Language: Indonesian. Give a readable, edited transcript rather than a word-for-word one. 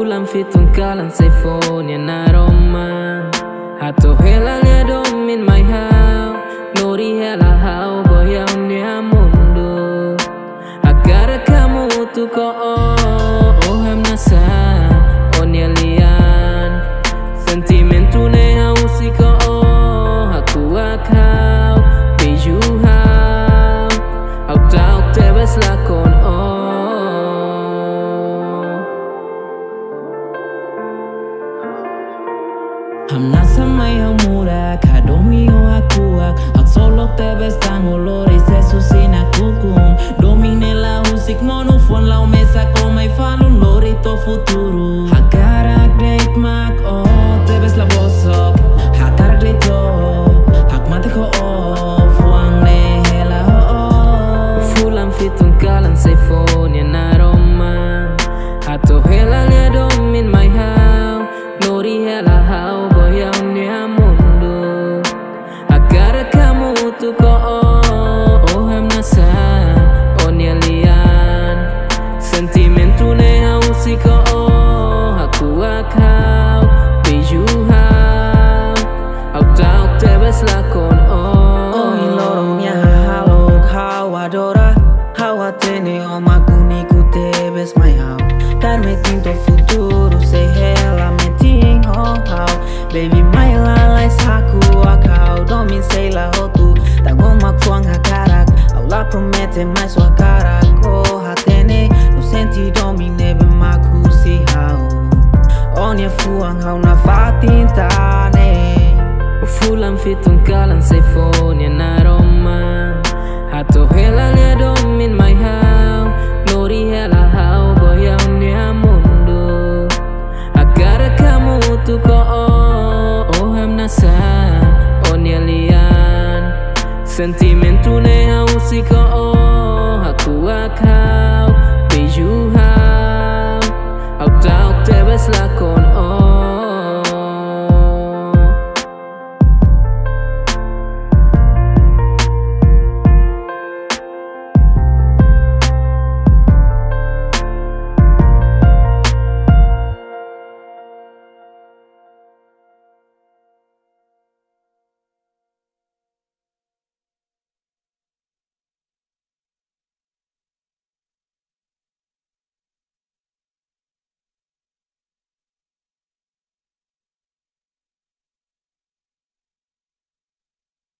Fulan fitong kalan sa phone ya na roman. Hato hela lia domin my how. Nori hela how boyang nia mundo. Agar kamu tu ko oh hem nasa onya lian. Sentimentu ne hau si ko aku akau biju hau. Au tau tebes lakon Hamna samay hamura kadomi o akuak At solok tebes tang olores esusin akukung Domine la husik monofon lau mesa ko may falun lorito futuro Hakarak date mak o tebes la bosok Hakarak date o hakmate ko o fuang ne hela o Fulan fitong kalan sa phone ya na roman. Hato hela lia domin my how. Nori hela how boyang nia mundo. Agar kamu tu ko oh hem nasa onya lian. Sentimentu ne hau si ko aku akau biju hau. Au tau tebes lakon Oh ilorong ya halo hawadora hawatene o maguni ku tebes my how Dar me tinto futuro se hela me ting ho how Baby my lalai saku akau domin sei la hotu Tago makuang hakarak au la promete mais sua cara ko hatene no senti domine be maku si how Onya fuang hau na fatintane Fulan fitong kalan sa phone ya na roman. Hato hela lia domin my how. Nori hela how boyang nia mundo. Agar kamu tu ko oh hem nasa onya lian. Sentimentu ne hau si ko aku akau biju hau. Au tau tebes lakon